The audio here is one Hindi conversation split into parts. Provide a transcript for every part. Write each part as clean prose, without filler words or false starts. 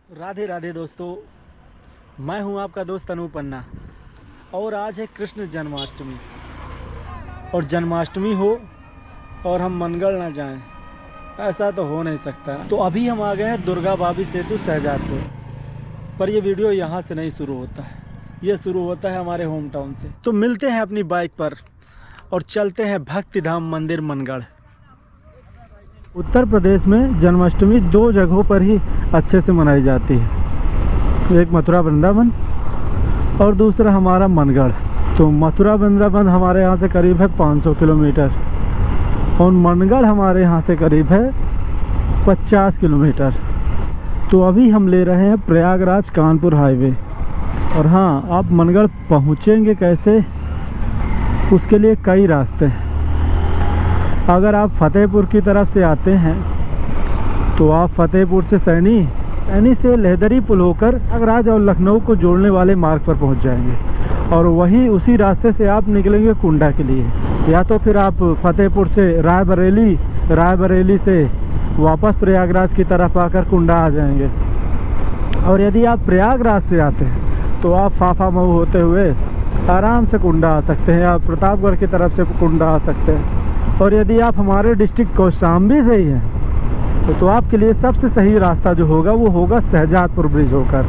राधे राधे दोस्तों, मैं हूं आपका दोस्त अनुपन्ना और आज है कृष्ण जन्माष्टमी। और जन्माष्टमी हो और हम मनगढ़ ना जाएं, ऐसा तो हो नहीं सकता। तो अभी हम आ गए हैं दुर्गा भाभी सेतु शहजादपुर। पर ये वीडियो यहाँ से नहीं शुरू होता है, ये शुरू होता है हमारे होम टाउन से। तो मिलते हैं अपनी बाइक पर और चलते हैं भक्ति धाम मंदिर मनगढ़। उत्तर प्रदेश में जन्माष्टमी दो जगहों पर ही अच्छे से मनाई जाती है, एक मथुरा वृंदावन और दूसरा हमारा मनगढ़। तो मथुरा वृंदावन हमारे यहाँ से करीब है 500 किलोमीटर और मनगढ़ हमारे यहाँ से करीब है 50 किलोमीटर। तो अभी हम ले रहे हैं प्रयागराज कानपुर हाईवे। और हाँ, आप मनगढ़ पहुँचेंगे कैसे, उसके लिए कई रास्ते हैं। अगर आप फतेहपुर की तरफ से आते हैं तो आप फतेहपुर से सैनी से लहदरी पुल होकर प्रयागराज और लखनऊ को जोड़ने वाले मार्ग पर पहुंच जाएंगे और वही उसी रास्ते से आप निकलेंगे कुंडा के लिए। या तो फिर आप फतेहपुर से रायबरेली से वापस प्रयागराज की तरफ आकर कुंडा आ जाएंगे। और यदि आप प्रयागराज से आते हैं तो आप फाफा मऊ होते हुए आराम से कुंडा आ सकते हैं या प्रतापगढ़ की तरफ से कुंडा आ सकते हैं। और यदि आप हमारे डिस्ट्रिक्ट कौशाम्बी से ही हैं तो आपके लिए सबसे सही रास्ता जो होगा वो होगा शहजादपुर ब्रिज होकर।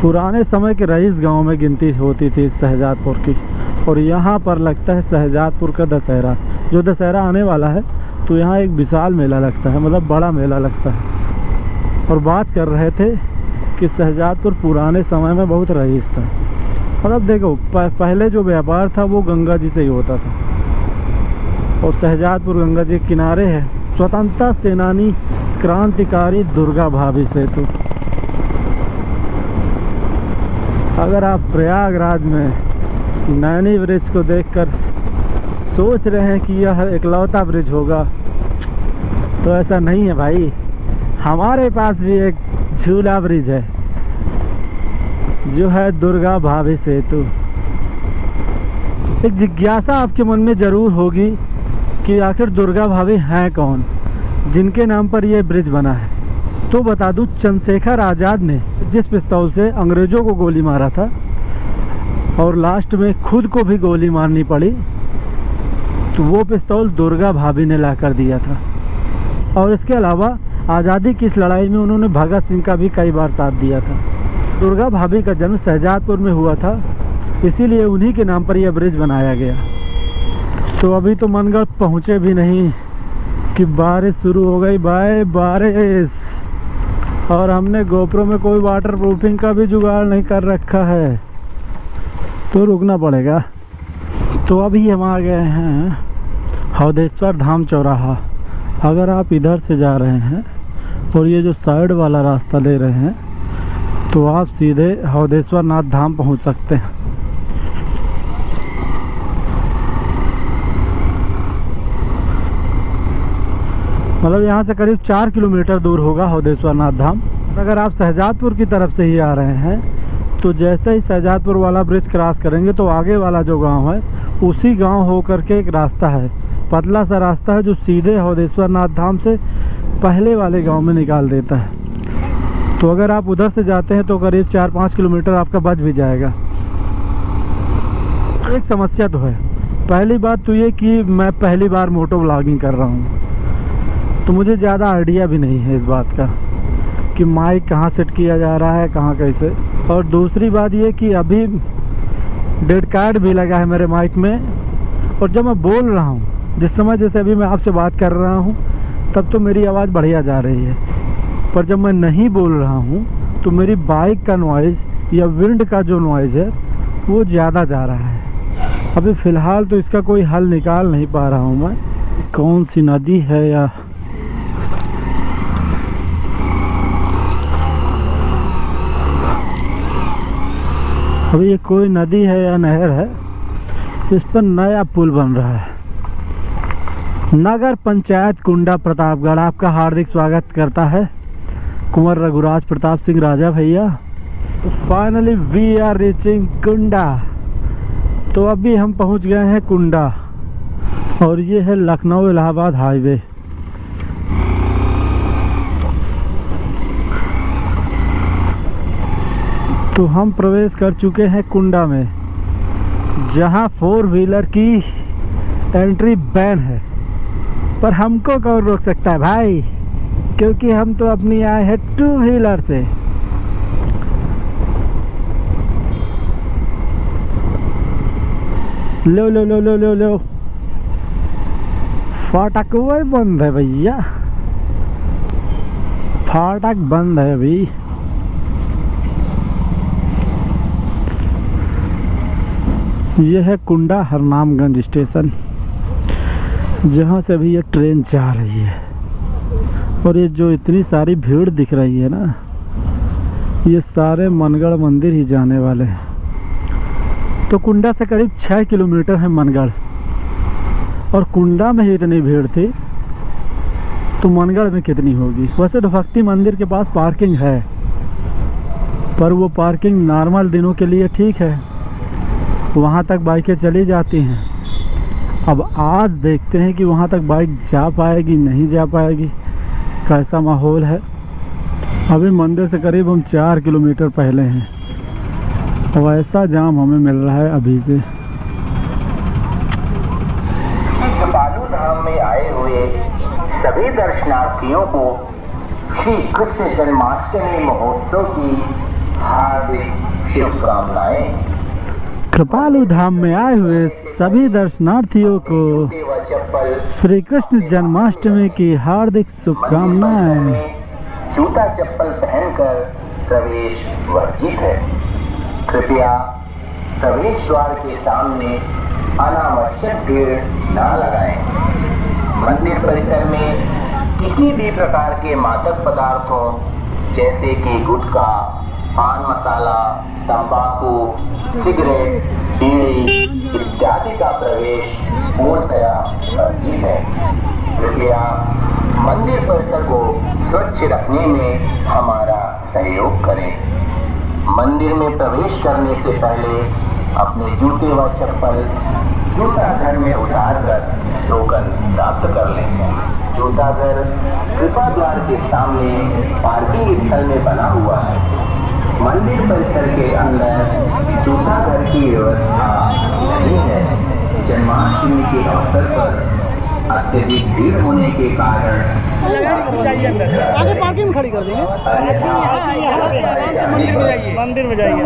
पुराने समय के रईस गांव में गिनती होती थी शहजादपुर की, और यहाँ पर लगता है शहजादपुर का दशहरा। जो दशहरा आने वाला है तो यहाँ एक विशाल मेला लगता है, मतलब बड़ा मेला लगता है। और बात कर रहे थे कि शहजादपुर पुराने समय में बहुत रईस था। मतलब देखो, पहले जो व्यापार था वो गंगा जी से ही होता था और शहजादपुर गंगा जी के किनारे है। स्वतंत्रता सेनानी क्रांतिकारी दुर्गा भाभी सेतु। अगर आप प्रयागराज में नैनी ब्रिज को देखकर सोच रहे हैं कि यह इकलौता ब्रिज होगा, तो ऐसा नहीं है भाई। हमारे पास भी एक झूला ब्रिज है जो है दुर्गा भाभी सेतु। एक जिज्ञासा आपके मन में ज़रूर होगी कि आखिर दुर्गा भाभी हैं कौन जिनके नाम पर यह ब्रिज बना है। तो बता दूं, चंद्रशेखर आज़ाद ने जिस पिस्तौल से अंग्रेज़ों को गोली मारा था और लास्ट में खुद को भी गोली मारनी पड़ी, तो वो पिस्तौल दुर्गा भाभी ने ला कर दिया था। और इसके अलावा आज़ादी की इस लड़ाई में उन्होंने भगत सिंह का भी कई बार साथ दिया था। दुर्गा भाभी का जन्म शहजादपुर में हुआ था, इसीलिए उन्हीं के नाम पर यह ब्रिज बनाया गया। तो अभी तो मनगढ़ पहुँचे भी नहीं कि बारिश शुरू हो गई। बारिश, और हमने गोप्रो में कोई वाटर प्रूफिंग का भी जुगाड़ नहीं कर रखा है, तो रुकना पड़ेगा। तो अभी हम आ गए हैं हौदेश्वर धाम चौराहा। अगर आप इधर से जा रहे हैं और ये जो साइड वाला रास्ता ले रहे हैं तो आप सीधे हौदेश्वर नाथ धाम पहुंच सकते हैं। मतलब यहाँ से करीब 4 किलोमीटर दूर होगा हौदेश्वर नाथ धाम। अगर आप शहजादपुर की तरफ से ही आ रहे हैं तो जैसे ही शहजादपुर वाला ब्रिज क्रॉस करेंगे तो आगे वाला जो गांव है उसी गांव होकर के एक रास्ता है, पतला सा रास्ता है जो सीधे हौदेश्वर नाथ धाम से पहले वाले गांव में निकाल देता है। तो अगर आप उधर से जाते हैं तो करीब 4-5 किलोमीटर आपका बच भी जाएगा। एक समस्या तो है, पहली बात तो ये कि मैं पहली बार मोटो व्लॉगिंग कर रहा हूँ, तो मुझे ज़्यादा आइडिया भी नहीं है इस बात का कि माइक कहाँ सेट किया जा रहा है, कहाँ कैसे। और दूसरी बात ये कि अभी डेड कार्ड भी लगा है मेरे माइक में, और जब मैं बोल रहा हूँ, जिस समय जैसे अभी मैं आपसे बात कर रहा हूँ, तब तो मेरी आवाज़ बढ़िया जा रही है। पर जब मैं नहीं बोल रहा हूँ तो मेरी बाइक का नॉइज़ या विंड का जो नॉइज़ है वो ज़्यादा जा रहा है। अभी फ़िलहाल तो इसका कोई हल निकाल नहीं पा रहा हूँ मैं, कौन सी नदी है या अभी ये कोई नदी है या नहर है, इस पर नया पुल बन रहा है। नगर पंचायत कुंडा प्रतापगढ़ आपका हार्दिक स्वागत करता है कुंवर रघुराज प्रताप सिंह राजा भैया। फाइनली वी आर रीचिंग कुंडा। तो अभी हम पहुंच गए हैं कुंडा और ये है लखनऊ इलाहाबाद हाईवे। तो हम प्रवेश कर चुके हैं कुंडा में, जहां 4 व्हीलर की एंट्री बैन है। पर हमको कौन रोक सकता है भाई, क्योंकि हम तो अपनी आए हैं 2 व्हीलर से। लो लो लो लो लो लो, फाटक वही बंद है भैया, फाटक बंद है अभी। यह है कुंडा हरनामगंज स्टेशन, जहाँ से अभी ये ट्रेन जा रही है। और ये जो इतनी सारी भीड़ दिख रही है ना, ये सारे मनगढ़ मंदिर ही जाने वाले हैं। तो कुंडा से करीब 6 किलोमीटर है मनगढ़, और कुंडा में ही इतनी भीड़ थी तो मनगढ़ में कितनी होगी। वैसे तो भक्ति मंदिर के पास पार्किंग है, पर वो पार्किंग नॉर्मल दिनों के लिए ठीक है, वहाँ तक बाइकें चली जाती हैं। अब आज देखते हैं कि वहाँ तक बाइक जा पाएगी नहीं जा पाएगी, कैसा माहौल है। अभी मंदिर से करीब हम 4 किलोमीटर पहले हैं, वैसा जाम हमें मिल रहा है अभी से। बालू धाम में आए हुए सभी दर्शनार्थियों को श्री कृष्ण जन्माष्टमी महोत्सव की हार्दिक शुभकामनाएं। कृपालु धाम में आए हुए सभी दर्शनार्थियों को श्री कृष्ण जन्माष्टमी की हार्दिक शुभकामनाएं। जूता चप्पल पहनकर प्रवेश वर्जित है। कृपया प्रवेश द्वार के सामने अनावश्यक भीड़ न लगाएं। मंदिर परिसर में किसी भी प्रकार के मादक पदार्थों जैसे कि गुटखा, पान मसाला, तंबाकू, सिगरेट, बीड़ी इत्यादि का प्रवेश पूर्णतया वर्जित है। कृपया मंदिर परिसर को स्वच्छ रखने में हमारा सहयोग करें। मंदिर में प्रवेश करने से पहले अपने जूते व चप्पल जूता घर में उतार कर टोकन प्राप्त कर लें। जूता घर कृपा द्वार के सामने पार्किंग स्थल में बना हुआ है। मंदिर परिसर के अंदर जूता घर की व्यवस्था नहीं है। जन्माष्टमी के अवसर पर अत्यधिक भीड़ होने के कारण आगे पार्किंग में खड़ी कर देंगे। मंदिर में जाइए,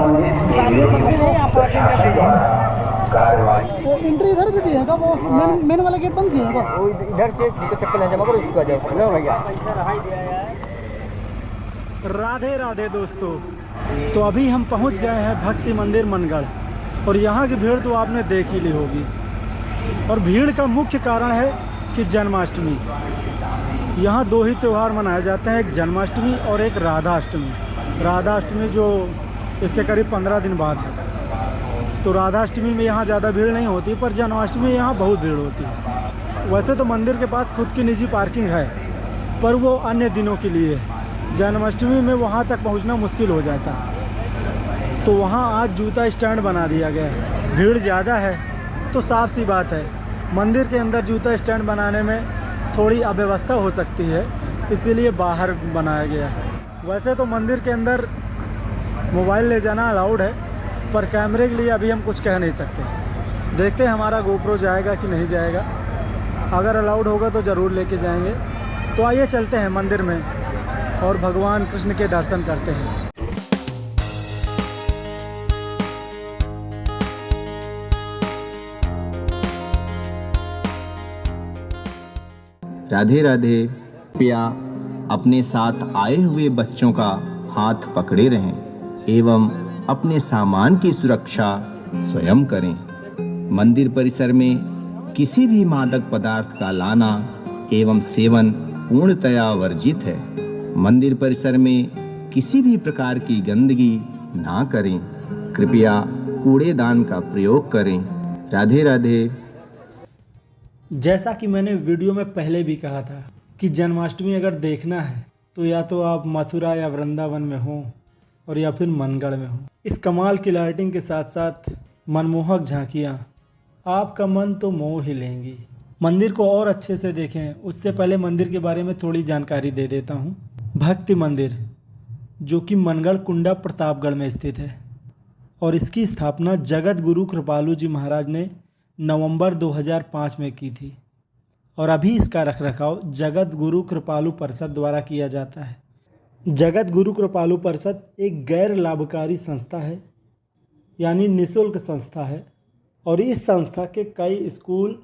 वो एंट्री इधर से दिए वो मेन वाला गेट बंद किए हैं वो इधर से चप्पल जमा करो, इसको जाओ लो भैया। राधे राधे दोस्तों, तो अभी हम पहुंच गए हैं भक्ति मंदिर मनगढ़, और यहाँ की भीड़ तो आपने देख ही ली होगी। और भीड़ का मुख्य कारण है कि जन्माष्टमी। यहाँ 2 ही त्यौहार मनाए जाते हैं, एक जन्माष्टमी और एक राधाष्टमी। राधाष्टमी जो इसके करीब 15 दिन बाद है। तो राधाष्टमी में यहाँ ज़्यादा भीड़ नहीं होती, पर जन्माष्टमी में यहाँ बहुत भीड़ होती है। वैसे तो मंदिर के पास खुद की निजी पार्किंग है, पर वो अन्य दिनों के लिए है। जन्माष्टमी में वहाँ तक पहुँचना मुश्किल हो जाता है, तो वहाँ आज जूता स्टैंड बना दिया गया है। भीड़ ज़्यादा है तो साफ सी बात है, मंदिर के अंदर जूता स्टैंड बनाने में थोड़ी अव्यवस्था हो सकती है, इसीलिए बाहर बनाया गया है। वैसे तो मंदिर के अंदर मोबाइल ले जाना अलाउड है, पर कैमरे के लिए अभी हम कुछ कह नहीं सकते। देखते हैं हमारा गोप्रो जाएगा कि नहीं जाएगा। अगर अलाउड होगा तो ज़रूर लेके जाएंगे। तो आइए चलते हैं मंदिर में और भगवान कृष्ण के दर्शन करते हैं। राधे राधे। कृपया अपने साथ आए हुए बच्चों का हाथ पकड़े रहें एवं अपने सामान की सुरक्षा स्वयं करें। मंदिर परिसर में किसी भी मादक पदार्थ का लाना एवं सेवन पूर्णतया वर्जित है। मंदिर परिसर में किसी भी प्रकार की गंदगी ना करें। कृपया कूड़ेदान का प्रयोग करें। राधे राधे। जैसा कि मैंने वीडियो में पहले भी कहा था कि जन्माष्टमी अगर देखना है तो या तो आप मथुरा या वृंदावन में हो और या फिर मनगढ़ में हो। इस कमाल की लाइटिंग के साथ साथ मनमोहक झांकियाँ आपका मन तो मोह ही लेंगी। मंदिर को और अच्छे से देखें उससे पहले मंदिर के बारे में थोड़ी जानकारी दे देता हूँ। भक्ति मंदिर जो कि मनगढ़ कुंडा प्रतापगढ़ में स्थित है और इसकी स्थापना जगत गुरु कृपालू जी महाराज ने नवंबर 2005 में की थी और अभी इसका रखरखाव जगत गुरु कृपालू परिषद द्वारा किया जाता है। जगत गुरु कृपालू परिषद एक गैर लाभकारी संस्था है, यानी निःशुल्क संस्था है और इस संस्था के कई स्कूल,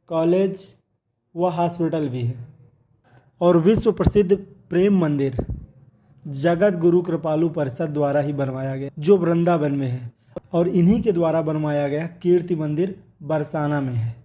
कॉलेज व हॉस्पिटल भी हैं और विश्व प्रसिद्ध प्रेम मंदिर जगत गुरु कृपालू परिषद द्वारा ही बनवाया गया, जो वृंदावन में है, और इन्हीं के द्वारा बनवाया गया कीर्ति मंदिर बरसाना में है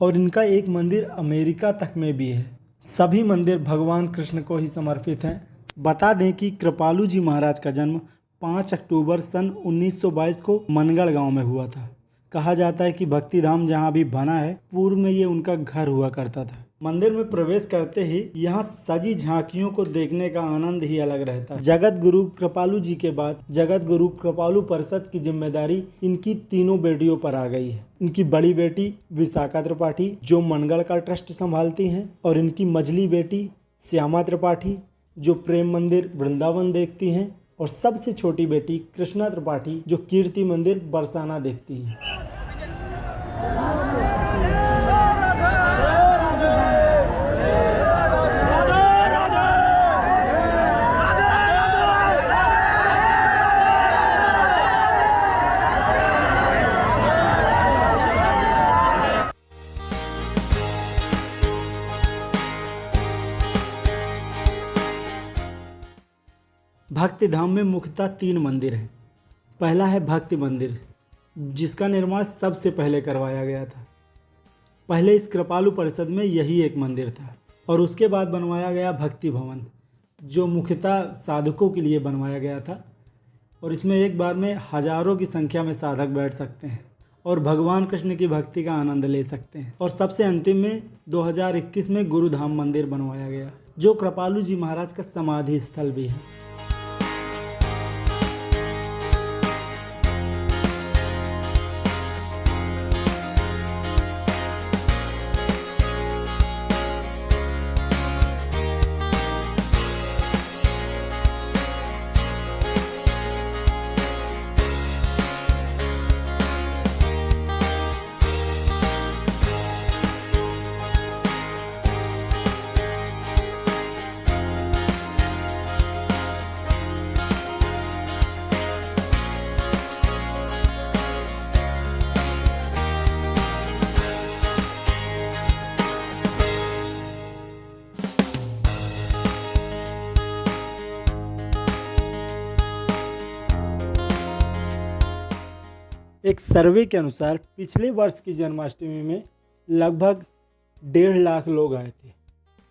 और इनका एक मंदिर अमेरिका तक में भी है। सभी मंदिर भगवान कृष्ण को ही समर्पित हैं। बता दें कि कृपालू जी महाराज का जन्म 5 अक्टूबर सन 1922 को मनगढ़ गांव में हुआ था। कहा जाता है कि भक्ति धाम जहाँ भी बना है, पूर्व में ये उनका घर हुआ करता था। मंदिर में प्रवेश करते ही यहाँ सजी झांकियों को देखने का आनंद ही अलग रहता है। जगत गुरु कृपालू जी के बाद जगत गुरु कृपालू परिषद की जिम्मेदारी इनकी तीनों बेटियों पर आ गई है। इनकी बड़ी बेटी विशाखा त्रिपाठी जो मनगढ़ का ट्रस्ट संभालती हैं और इनकी मझली बेटी श्यामा त्रिपाठी जो प्रेम मंदिर वृंदावन देखती हैं और सबसे छोटी बेटी कृष्णा त्रिपाठी जो कीर्ति मंदिर बरसाना देखती हैं। भक्ति धाम में मुख्यतः 3 मंदिर हैं। पहला है भक्ति मंदिर, जिसका निर्माण सबसे पहले करवाया गया था। पहले इस कृपालू परिषद में यही एक मंदिर था और उसके बाद बनवाया गया भक्ति भवन, जो मुख्यतः साधकों के लिए बनवाया गया था और इसमें एक बार में हजारों की संख्या में साधक बैठ सकते हैं और भगवान कृष्ण की भक्ति का आनंद ले सकते हैं। और सबसे अंतिम में 2021 में गुरुधाम मंदिर बनवाया गया, जो कृपालू जी महाराज का समाधि स्थल भी है। एक सर्वे के अनुसार पिछले वर्ष की जन्माष्टमी में लगभग 1.5 लाख लोग आए थे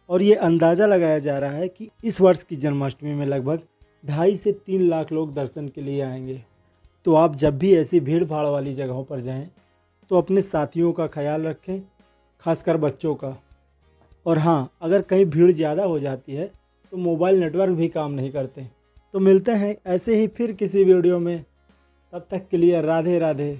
और ये अंदाज़ा लगाया जा रहा है कि इस वर्ष की जन्माष्टमी में लगभग 2.5 से 3 लाख लोग दर्शन के लिए आएंगे। तो आप जब भी ऐसी भीड़ भाड़ वाली जगहों पर जाएं तो अपने साथियों का ख्याल रखें, खासकर बच्चों का। और हाँ, अगर कहीं भीड़ ज़्यादा हो जाती है तो मोबाइल नेटवर्क भी काम नहीं करते। तो मिलते हैं ऐसे ही फिर किसी वीडियो में, तब तक के लिए राधे राधे।